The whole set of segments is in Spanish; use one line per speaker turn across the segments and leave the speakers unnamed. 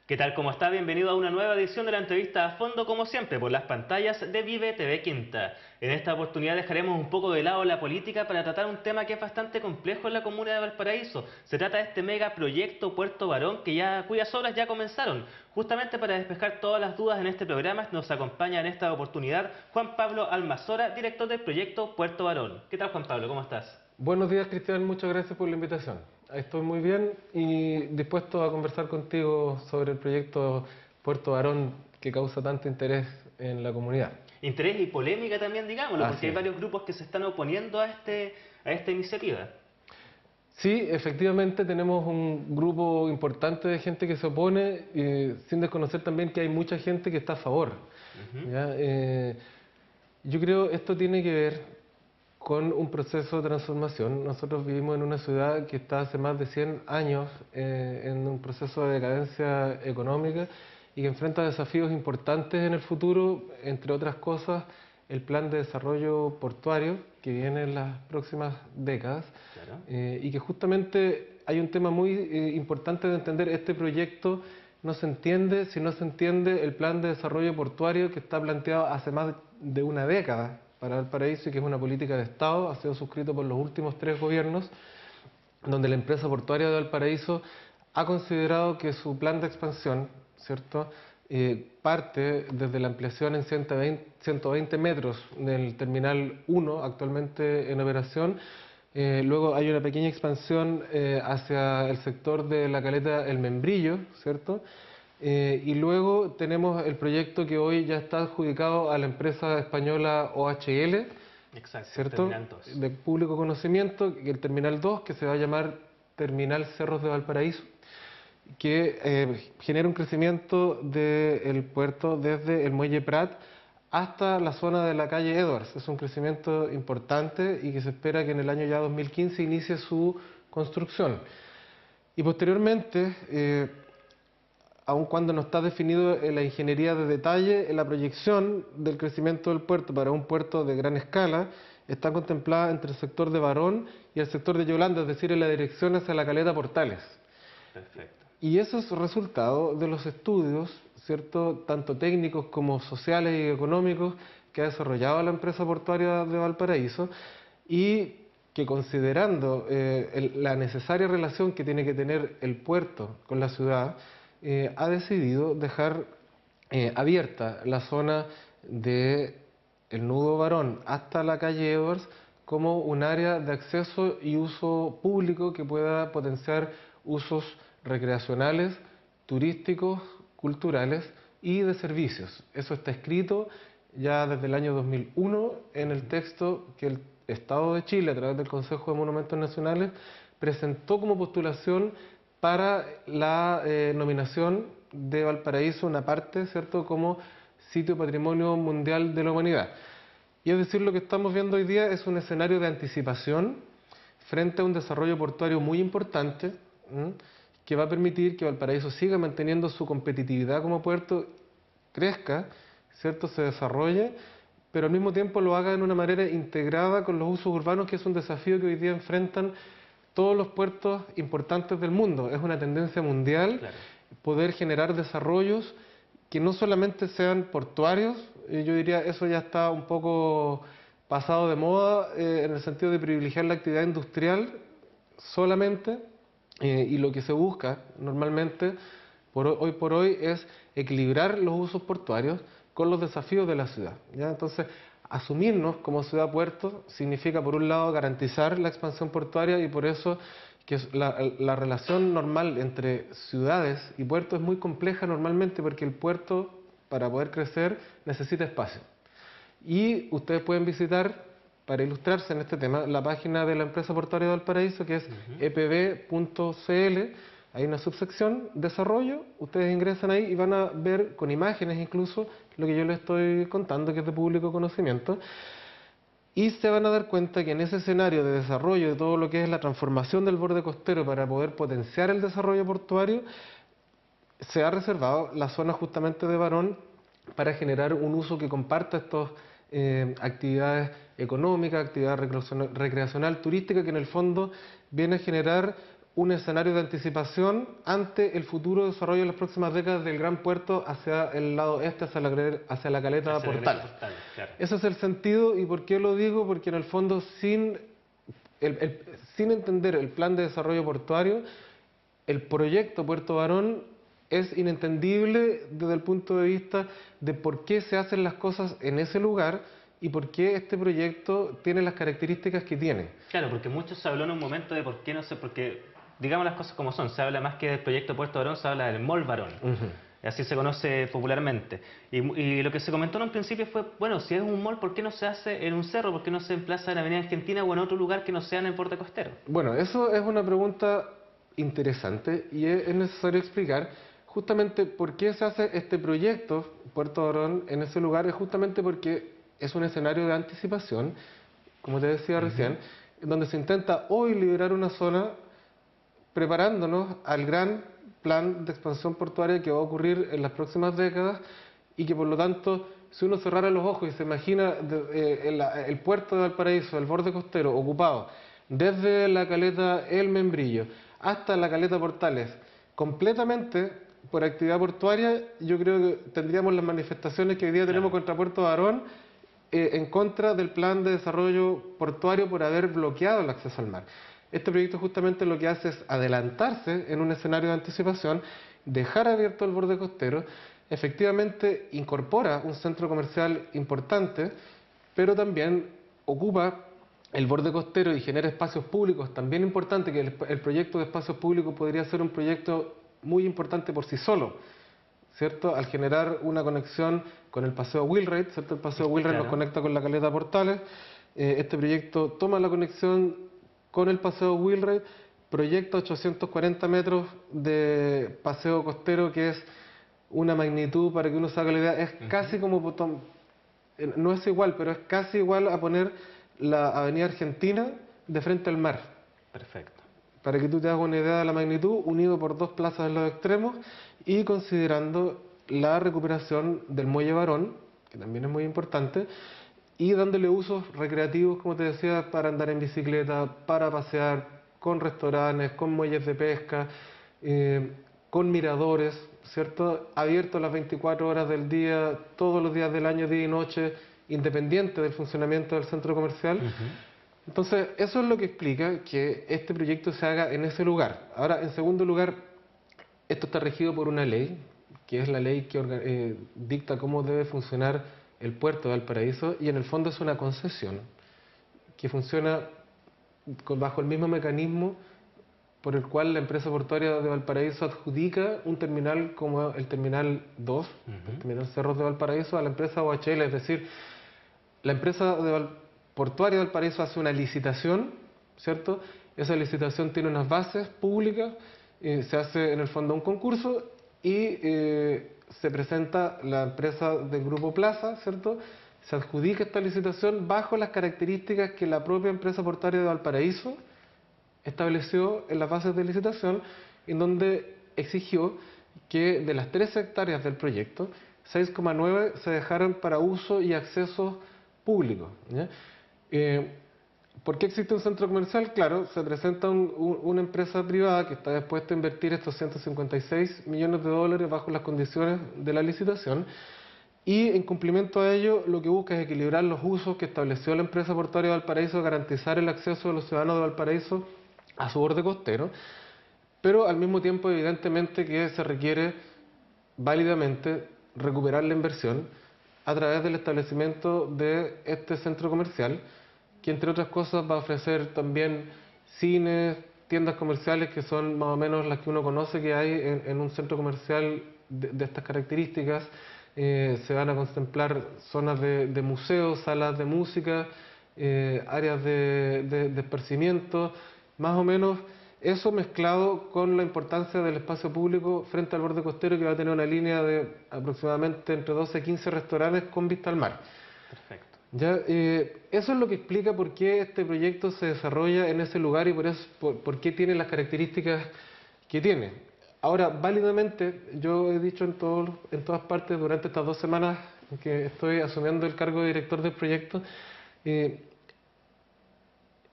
¿Qué tal? ¿Cómo está? Bienvenido a una nueva edición de la entrevista a fondo, como siempre, por las pantallas de Vive TV Quinta. En esta oportunidad dejaremos un poco de lado la política para tratar un tema que es bastante complejo en la comuna de Valparaíso. Se trata de este megaproyecto Puerto Barón, cuyas obras ya comenzaron. Justamente para despejar todas las dudas en este programa, nos acompaña en esta oportunidad Juan Pablo Almazora, director del proyecto Puerto Barón. ¿Qué tal, Juan Pablo? ¿Cómo estás?
Buenos días, Cristian, muchas gracias por la invitación. Estoy muy bien y dispuesto a conversar contigo sobre el proyecto Puerto Barón que causa tanto interés en la comunidad.
Interés y polémica también, digámoslo, porque
Así
hay
es.
varios grupos que se están oponiendo a esta iniciativa.
Sí, efectivamente tenemos un grupo importante de gente que se opone, sin desconocer también que hay mucha gente que está a favor.
Ujú.
¿Ya? Yo creo esto tiene que ver con un proceso de transformación. Nosotros vivimos en una ciudad que está hace más de 100 años en un proceso de decadencia económica y que enfrenta desafíos importantes en el futuro, entre otras cosas, el plan de desarrollo portuario que viene en las próximas décadas,
Claro.
y que justamente hay un tema muy importante de entender. Este proyecto no se entiende si no se entiende el plan de desarrollo portuario que está planteado hace más de una década para Valparaíso y que es una política de Estado, ha sido suscrito por los últimos 3 gobiernos, donde la empresa portuaria de Valparaíso ha considerado que su plan de expansión, ¿cierto?, parte desde la ampliación en 120 metros del Terminal 1, actualmente en operación. Luego hay una pequeña expansión hacia el sector de la caleta El Membrillo, ¿cierto? Y luego tenemos el proyecto que hoy ya está adjudicado a la empresa española OHL,
Exacto, el
¿cierto?
Terminal 2.
De público conocimiento, que el Terminal 2, que se va a llamar Terminal Cerros de Valparaíso, que genera un crecimiento del puerto desde el muelle Prat hasta la zona de la calle Edwards. Es un crecimiento importante y que se espera que en el año ya 2015 inicie su construcción. Y posteriormente, aun cuando no está definido en la ingeniería de detalle, en la proyección del crecimiento del puerto para un puerto de gran escala, está contemplada entre el sector de Barón y el sector de Yolanda, es decir, en la dirección hacia la caleta Portales.
Perfecto.
Y eso es resultado de los estudios, ¿cierto?, tanto técnicos como sociales y económicos que ha desarrollado la empresa portuaria de Valparaíso y que, considerando la necesaria relación que tiene que tener el puerto con la ciudad, ha decidido dejar abierta la zona de el nudo Barón hasta la calle Edwards como un área de acceso y uso público que pueda potenciar usos recreacionales, turísticos, culturales y de servicios. Eso está escrito ya desde el año 2001 en el texto que el Estado de Chile, a través del Consejo de Monumentos Nacionales, presentó como postulación para la nominación de Valparaíso, una parte, ¿cierto?, como sitio patrimonio mundial de la humanidad. Y es decir, lo que estamos viendo hoy día es un escenario de anticipación frente a un desarrollo portuario muy importante, ¿m?, que va a permitir que Valparaíso siga manteniendo su competitividad como puerto, crezca, ¿cierto?, se desarrolle, pero al mismo tiempo lo haga de una manera integrada con los usos urbanos, que es un desafío que hoy día enfrentan todos los puertos importantes del mundo. Es una tendencia mundial
Claro.
poder generar desarrollos que no solamente sean portuarios. Yo diría eso ya está un poco pasado de moda, en el sentido de privilegiar la actividad industrial solamente, y lo que se busca normalmente hoy por hoy es equilibrar los usos portuarios con los desafíos de la ciudad, ¿ya? Entonces, asumirnos como ciudad-puerto significa, por un lado, garantizar la expansión portuaria, y por eso que la relación normal entre ciudades y puertos es muy compleja normalmente, porque el puerto, para poder crecer, necesita espacio. Y ustedes pueden visitar, para ilustrarse en este tema, la página de la empresa portuaria de Valparaíso, que es
Ujú.
epb.cl. Hay una subsección, desarrollo, ustedes ingresan ahí y van a ver con imágenes incluso lo que yo les estoy contando, que es de público conocimiento. Y se van a dar cuenta que en ese escenario de desarrollo de todo lo que es la transformación del borde costero para poder potenciar el desarrollo portuario, se ha reservado la zona justamente de Barón para generar un uso que comparta estas actividades económicas, actividad recreacional, turística, que en el fondo viene a generar un escenario de anticipación ante el futuro desarrollo en las próximas décadas del Gran Puerto hacia el lado este, hacia la caleta Portales.
Claro.
Ese es el sentido, y ¿por qué lo digo? Porque en el fondo, sin entender el plan de desarrollo portuario, el proyecto Puerto Barón es inentendible desde el punto de vista de por qué se hacen las cosas en ese lugar y por qué este proyecto tiene las características que tiene.
Claro, porque mucho se habló en un momento de por qué no sé, porque digamos las cosas como son, se habla más que del proyecto Puerto Barón, se habla del Mall Barón. Así se conoce popularmente. Y lo que se comentó en un principio fue, bueno, si es un mall, ¿por qué no se hace en un cerro? ¿Por qué no se emplaza en la Avenida Argentina o en otro lugar que no sea en el borde costero?
Bueno, eso es una pregunta interesante y es necesario explicar justamente por qué se hace este proyecto Puerto Barón en ese lugar. Es justamente porque es un escenario de anticipación, como te decía recién, donde se intenta hoy liberar una zona preparándonos al gran plan de expansión portuaria que va a ocurrir en las próximas décadas y que por lo tanto, si uno cerrara los ojos y se imagina el puerto de Valparaíso, el borde costero ocupado desde la caleta El Membrillo hasta la caleta Portales, completamente por actividad portuaria, yo creo que tendríamos las manifestaciones que hoy día tenemos contra Puerto Barón en contra del plan de desarrollo portuario por haber bloqueado el acceso al mar. Este proyecto justamente lo que hace es adelantarse en un escenario de anticipación, dejar abierto el borde costero, efectivamente incorpora un centro comercial importante, pero también ocupa el borde costero y genera espacios públicos también importantes, que el proyecto de espacios públicos podría ser un proyecto muy importante por sí solo, ¿cierto? Al generar una conexión con el Paseo Wheelwright, ¿cierto? El Paseo Wheelwright nos conecta con la caleta Portales. Este proyecto toma la conexión con el Paseo Wheelwright, proyecta 840 metros de paseo costero, que es una magnitud, para que uno se haga la idea, es casi como, no es igual, pero es casi igual a poner la Avenida Argentina de frente al mar.
Perfecto.
Para que tú te hagas una idea de la magnitud, unido por dos plazas en los extremos y considerando la recuperación del Muelle Barón, que también es muy importante, y dándole usos recreativos, como te decía, para andar en bicicleta, para pasear, con restaurantes, con muelles de pesca, con miradores, ¿cierto? Abiertos las 24 horas del día, todos los días del año, día y noche, independiente del funcionamiento del centro comercial. Entonces, eso es lo que explica que este proyecto se haga en ese lugar. Ahora, en segundo lugar, esto está regido por una ley, que es la ley que dicta cómo debe funcionar el puerto de Valparaíso, y en el fondo es una concesión que funciona bajo el mismo mecanismo por el cual la empresa portuaria de Valparaíso adjudica un terminal como el Terminal 2, el Terminal Cerros de Valparaíso, a la empresa OHL. Es decir, la empresa portuaria de Valparaíso hace una licitación, ¿cierto? Esa licitación tiene unas bases públicas, se hace en el fondo un concurso y se presenta la empresa del Grupo Plaza, ¿cierto? Se adjudica esta licitación bajo las características que la propia empresa portuaria de Valparaíso estableció en las bases de licitación, en donde exigió que de las 13 hectáreas del proyecto, 6,9 se dejaran para uso y acceso público. ¿Por qué existe un centro comercial? Claro, se presenta una empresa privada que está dispuesta a invertir estos 156 millones de dólares bajo las condiciones de la licitación, y en cumplimiento a ello lo que busca es equilibrar los usos que estableció la empresa portuaria de Valparaíso, garantizar el acceso de los ciudadanos de Valparaíso a su borde costero, pero al mismo tiempo evidentemente que se requiere válidamente recuperar la inversión a través del establecimiento de este centro comercial, que entre otras cosas va a ofrecer también cines, tiendas comerciales que son más o menos las que uno conoce que hay en un centro comercial de estas características. Se van a contemplar zonas de museos, salas de música, áreas de esparcimiento, más o menos eso mezclado con la importancia del espacio público frente al borde costero, que va a tener una línea de aproximadamente entre 12 y 15 restaurantes con vista al mar.
Perfecto.
Ya, eso es lo que explica por qué este proyecto se desarrolla en ese lugar y por qué tiene las características que tiene. Ahora, válidamente, yo he dicho en todas partes durante estas 2 semanas que estoy asumiendo el cargo de director del proyecto,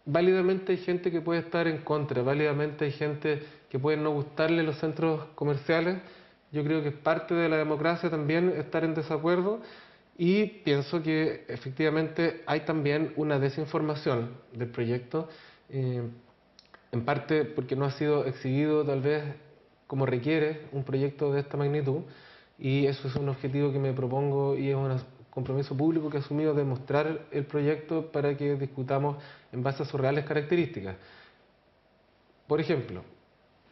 válidamente hay gente que puede estar en contra, válidamente hay gente que puede no gustarle los centros comerciales. Yo creo que es parte de la democracia también estar en desacuerdo y pienso que efectivamente hay también una desinformación del proyecto, en parte porque no ha sido exhibido tal vez como requiere un proyecto de esta magnitud, y eso es un objetivo que me propongo y es un compromiso público que he asumido de mostrar el proyecto para que discutamos en base a sus reales características. Por ejemplo,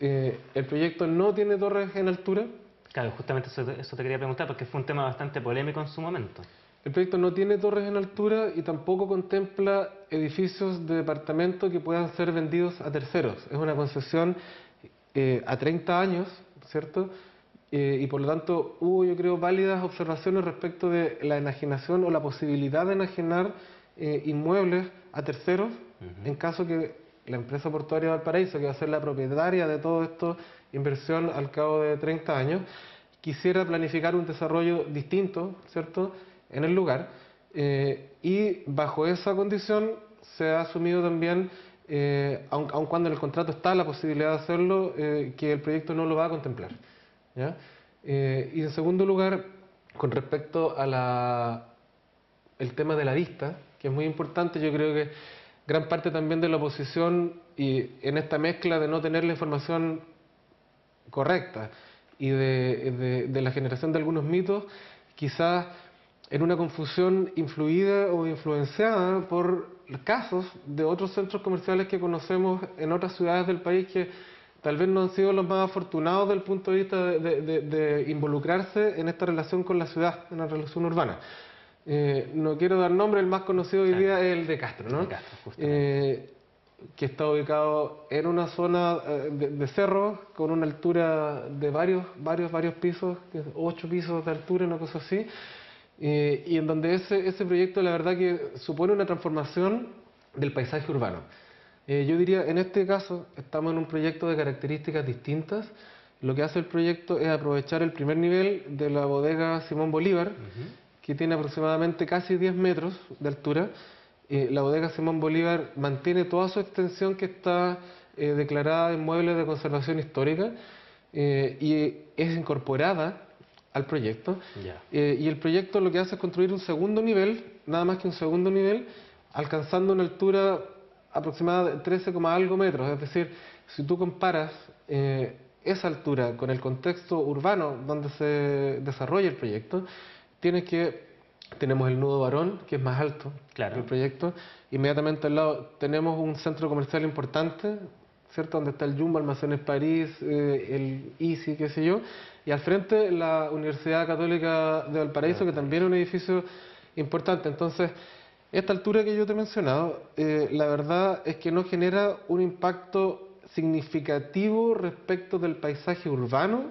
el proyecto no tiene torres en altura.
Claro, justamente eso te quería preguntar, porque fue un tema bastante polémico en su momento.
El proyecto no tiene torres en altura y tampoco contempla edificios de departamento que puedan ser vendidos a terceros. Es una concesión a 30 años, ¿cierto? Y por lo tanto hubo, yo creo, válidas observaciones respecto de la enajenación o la posibilidad de enajenar inmuebles a terceros, en caso que la empresa portuaria de Valparaíso, que va a ser la propietaria de todo esto, inversión al cabo de 30 años, quisiera planificar un desarrollo distinto, ¿cierto?, en el lugar, y bajo esa condición se ha asumido también, aun cuando en el contrato está la posibilidad de hacerlo, que el proyecto no lo va a contemplar, ¿ya? Y en segundo lugar, con respecto a el tema de la vista, que es muy importante, yo creo que gran parte también de la oposición, y en esta mezcla de no tener la información correcta y de la generación de algunos mitos, quizás en una confusión influida o influenciada por casos de otros centros comerciales que conocemos en otras ciudades del país que tal vez no han sido los más afortunados desde el punto de vista de involucrarse en esta relación con la ciudad, en la relación urbana. No quiero dar nombre, el más conocido hoy día es el de Castro, ¿no?
De Castro, justamente.
Que está ubicado en una zona de cerro con una altura de varios pisos, 8 pisos de altura, una cosa así, y en donde ese proyecto la verdad que supone una transformación del paisaje urbano. Yo diría, en este caso, estamos en un proyecto de características distintas. Lo que hace el proyecto es aprovechar el primer nivel de la bodega Simón Bolívar, que tiene aproximadamente casi 10 metros de altura. La bodega Simón Bolívar mantiene toda su extensión que está declarada inmueble de conservación histórica, y es incorporada al proyecto. Y el proyecto lo que hace es construir un segundo nivel, nada más que un segundo nivel, alcanzando una altura aproximada de 13, algo metros. Es decir, si tú comparas esa altura con el contexto urbano donde se desarrolla el proyecto, tenemos el Nudo Barón, que es más alto
Claro.
del proyecto. Inmediatamente al lado tenemos un centro comercial importante, ¿cierto?, donde está el Jumbo, Almacenes París, el Easy, qué sé yo. Y al frente la Universidad Católica de Valparaíso, que también es un edificio importante. Entonces, esta altura que yo te he mencionado, la verdad es que no genera un impacto significativo respecto del paisaje urbano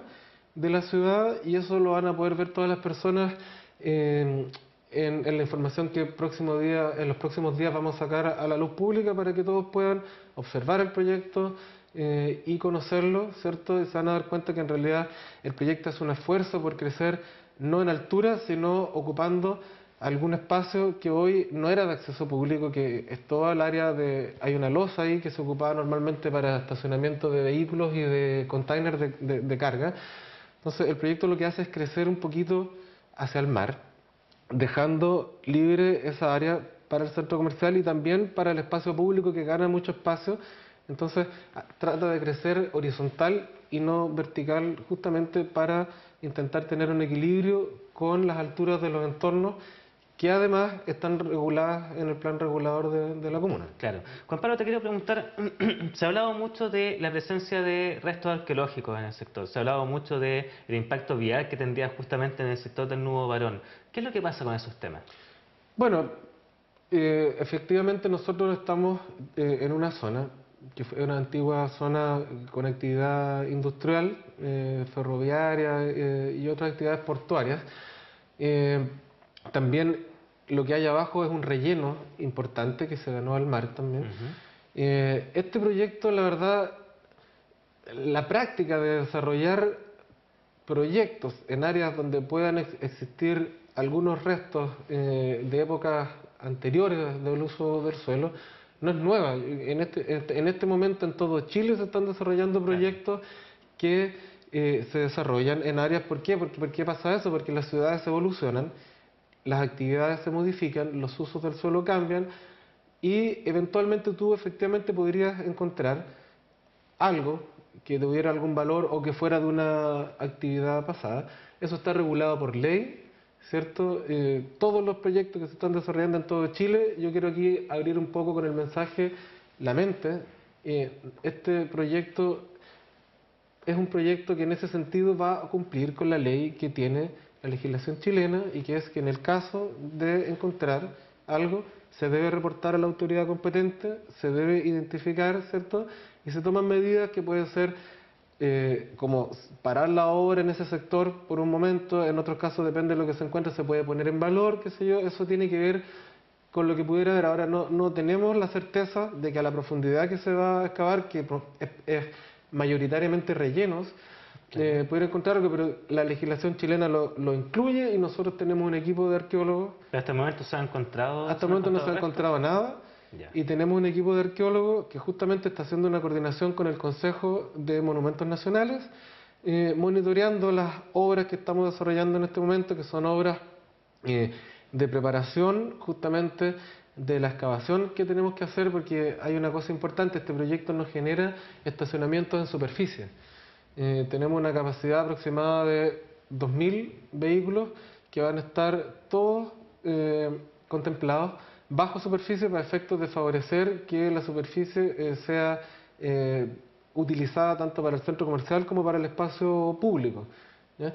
de la ciudad, y eso lo van a poder ver todas las personas en la información que en los próximos días vamos a sacar a la luz pública, para que todos puedan observar el proyecto y conocerlo, ¿cierto? Y se van a dar cuenta que en realidad el proyecto es un esfuerzo por crecer no en altura, sino ocupando algún espacio que hoy no era de acceso público, que es toda el área hay una losa ahí que se ocupaba normalmente para estacionamiento de vehículos y de containers de carga. Entonces el proyecto lo que hace es crecer un poquito hacia el mar, dejando libre esa área para el centro comercial y también para el espacio público, que gana mucho espacio. Entonces trata de crecer horizontal y no vertical, justamente para intentar tener un equilibrio con las alturas de los entornos, que además están reguladas en el plan regulador de la comuna.
Claro. Juan Pablo, te quiero preguntar, se ha hablado mucho de la presencia de restos arqueológicos en el sector, se ha hablado mucho del impacto vial que tendría justamente en el sector del Nudo Barón. ¿Qué es lo que pasa con esos temas?
Bueno, efectivamente nosotros estamos en una zona que fue una antigua zona con actividad industrial, ferroviaria y otras actividades portuarias. También lo que hay abajo es un relleno importante que se ganó al mar también. Este proyecto, la verdad, la práctica de desarrollar proyectos en áreas donde puedan existir algunos restos de épocas anteriores del uso del suelo, no es nueva. En este momento en todo Chile se están desarrollando proyectos que se desarrollan en áreas. ¿Por qué? ¿Por qué pasa eso? Porque las ciudades evolucionan, las actividades se modifican, los usos del suelo cambian y eventualmente tú efectivamente podrías encontrar algo que tuviera algún valor o que fuera de una actividad pasada. Eso está regulado por ley, ¿cierto? Todos los proyectos que se están desarrollando en todo Chile, yo quiero aquí abrir un poco con el mensaje, la mente. Este proyecto es un proyecto que en ese sentido va a cumplir con la ley que tiene la legislación chilena, y que es que en el caso de encontrar algo se debe reportar a la autoridad competente, se debe identificar, ¿cierto? Y se toman medidas que pueden ser como parar la obra en ese sector por un momento. En otros casos, depende de lo que se encuentre, se puede poner en valor, qué sé yo. Eso tiene que ver con lo que pudiera haber. Ahora no tenemos la certeza de que a la profundidad que se va a excavar, que es mayoritariamente rellenos, pudiera encontrar algo, pero la legislación chilena lo incluye y nosotros tenemos un equipo de arqueólogos.
¿Pero hasta el momento se ha encontrado?
Hasta el momento no se ha encontrado nada.
Ya.
Y tenemos un equipo de arqueólogos que justamente está haciendo una coordinación con el Consejo de Monumentos Nacionales, monitoreando las obras que estamos desarrollando en este momento, que son obras de preparación justamente de la excavación que tenemos que hacer, porque hay una cosa importante: este proyecto nos genera estacionamientos en superficie. Tenemos una capacidad aproximada de 2.000 vehículos que van a estar todos contemplados bajo superficie, para efectos de favorecer que la superficie sea utilizada tanto para el centro comercial como para el espacio público, ¿ya?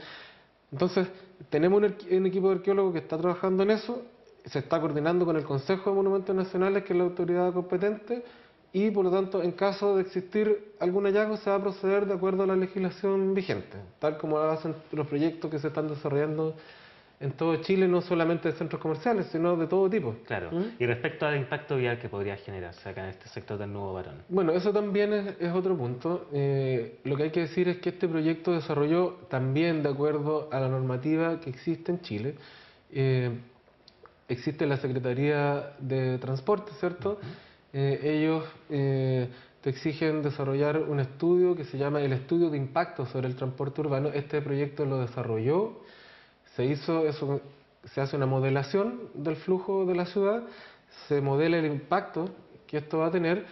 Entonces, tenemos un equipo de arqueólogos que está trabajando en eso, se está coordinando con el Consejo de Monumentos Nacionales, que es la autoridad competente, y por lo tanto, en caso de existir algún hallazgo, se va a proceder de acuerdo a la legislación vigente, tal como lo hacen los proyectos que se están desarrollando en todo Chile, no solamente de centros comerciales, sino de todo tipo.
Claro. Y respecto al impacto vial que podría generarse acá en este sector del Nuevo Barón.
Bueno, eso también es otro punto. Lo que hay que decir es que este proyecto desarrolló también de acuerdo a la normativa que existe en Chile. Existe la Secretaría de Transporte, ¿cierto? Ellos te exigen desarrollar un estudio que se llama el Estudio de Impacto sobre el Transporte Urbano. Este proyecto lo desarrolló. Se hace una modelación del flujo de la ciudad, se modela el impacto que esto va a tener,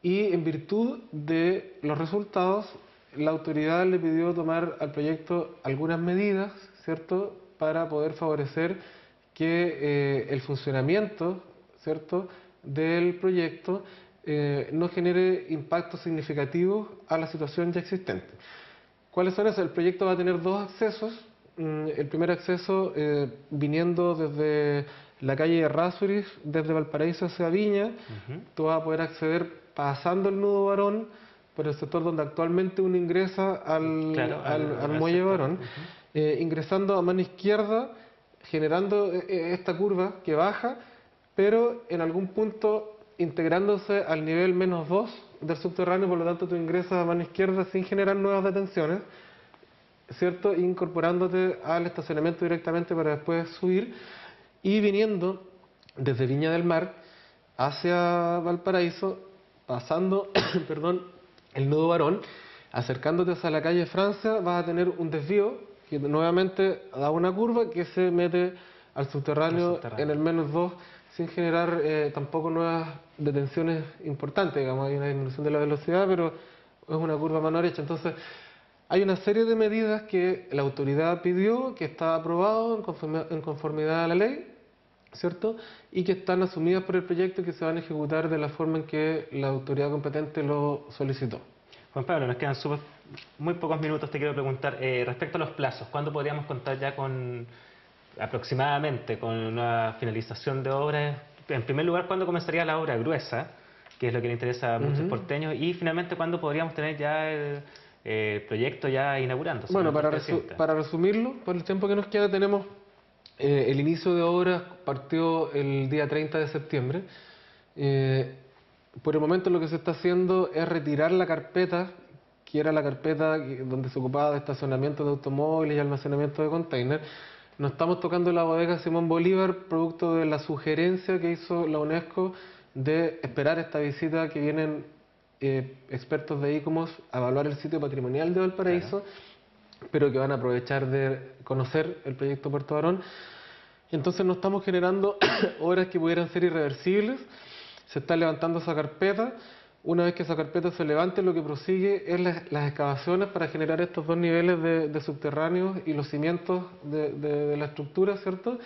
y en virtud de los resultados, la autoridad le pidió tomar al proyecto algunas medidas, ¿cierto?, para poder favorecer que el funcionamiento, ¿cierto?, del proyecto no genere impactos significativos a la situación ya existente. ¿Cuáles son esos? El proyecto va a tener dos accesos. El primer acceso viniendo desde la calle Errázuriz, desde Valparaíso hacia Viña. Tú vas a poder acceder pasando el nudo Barón por el sector donde actualmente uno ingresa al muelle Barón, ingresando a mano izquierda, generando esta curva que baja, pero en algún punto integrándose al nivel -2 del subterráneo. Por lo tanto tú ingresas a mano izquierda sin generar nuevas detenciones, ¿cierto? Incorporándote al estacionamiento directamente para después subir, y viniendo desde Viña del Mar hacia Valparaíso, pasando perdón, el nudo Barón, acercándote hacia la calle Francia, vas a tener un desvío que nuevamente da una curva que se mete al subterráneo en el -2, sin generar tampoco nuevas detenciones importantes. Digamos, hay una disminución de la velocidad, pero es una curva mano derecha. Entonces, hay una serie de medidas que la autoridad pidió, que está aprobado en conformidad a la ley, ¿cierto?, y que están asumidas por el proyecto y que se van a ejecutar de la forma en que la autoridad competente lo solicitó.
Juan Pablo, nos quedan muy pocos minutos. Te quiero preguntar, respecto a los plazos, ¿cuándo podríamos contar ya aproximadamente con una finalización de obras? En primer lugar, ¿cuándo comenzaría la obra gruesa, que es lo que le interesa a muchos porteños? Y finalmente, ¿cuándo podríamos tener ya el proyecto ya inaugurándose?
Bueno, para resumirlo, por el tiempo que nos queda, tenemos el inicio de obras partió el día 30 de septiembre. Por el momento lo que se está haciendo es retirar la carpeta, que era la carpeta donde se ocupaba de estacionamiento de automóviles y almacenamiento de containers. No estamos tocando la bodega Simón Bolívar, producto de la sugerencia que hizo la UNESCO de esperar esta visita que vienen expertos de ICOMOS a evaluar el sitio patrimonial de Valparaíso, pero que van a aprovechar de conocer el proyecto Puerto Barón. Entonces no estamos generando obras que pudieran ser irreversibles. Se está levantando esa carpeta. Una vez que esa carpeta se levante, lo que prosigue es las excavaciones para generar estos dos niveles de subterráneos y los cimientos de la estructura, ¿cierto?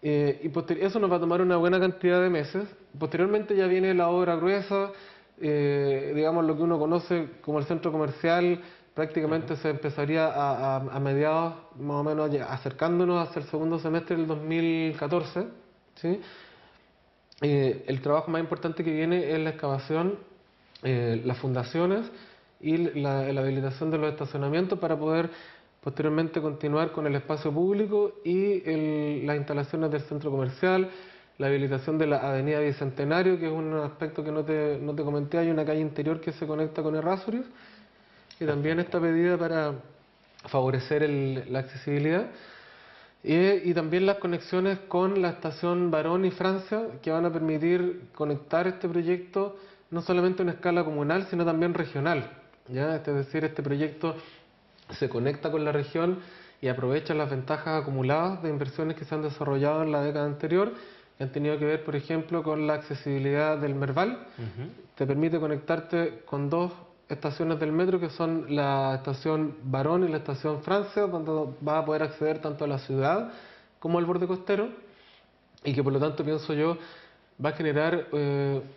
Eso nos va a tomar una buena cantidad de meses. Posteriormente ya viene la obra gruesa, digamos lo que uno conoce como el centro comercial. Prácticamente se empezaría a mediados, más o menos acercándonos hacia el segundo semestre del 2014, ¿sí? El trabajo más importante que viene es la excavación, las fundaciones y la habilitación de los estacionamientos para poder posteriormente continuar con el espacio público y las instalaciones del centro comercial, la habilitación de la avenida Bicentenario, que es un aspecto que no te comenté. Hay una calle interior que se conecta con Errázuriz, que también está pedida para favorecer la accesibilidad. Y también las conexiones con la estación Barón y Francia, que van a permitir conectar este proyecto no solamente a una escala comunal, sino también regional, ¿ya? Es decir, este proyecto se conecta con la región y aprovecha las ventajas acumuladas de inversiones que se han desarrollado en la década anterior, que han tenido que ver, por ejemplo, con la accesibilidad del Merval. Te permite conectarte con dos estaciones del metro, que son la estación Barón y la estación Francia, donde vas a poder acceder tanto a la ciudad como al borde costero, y que por lo tanto, pienso yo, va a generar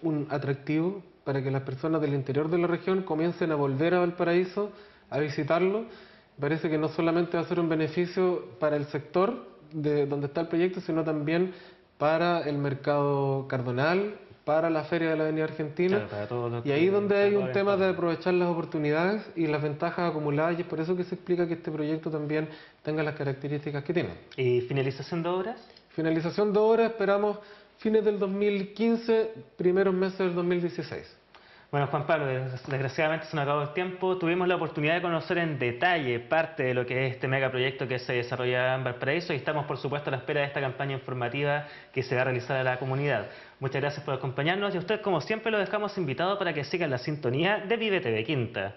un atractivo para que las personas del interior de la región comiencen a volver a Valparaíso, a visitarlo. Parece que no solamente va a ser un beneficio para el sector de donde está el proyecto, sino también para el mercado cardonal, para la feria de la Avenida Argentina, y ahí donde hay un tema de aprovechar las oportunidades y las ventajas acumuladas, y es por eso que se explica que este proyecto también tenga las características que tiene.
¿Y finalización de obras?
Finalización de obras esperamos fines del 2015, primeros meses del 2016.
Bueno, Juan Pablo, desgraciadamente se nos acabó el tiempo. Tuvimos la oportunidad de conocer en detalle parte de lo que es este megaproyecto que se desarrolla en Valparaíso, y estamos, por supuesto, a la espera de esta campaña informativa que se va a realizar a la comunidad. Muchas gracias por acompañarnos, y a usted, como siempre, lo dejamos invitado para que sigan la sintonía de Vive TV Quinta.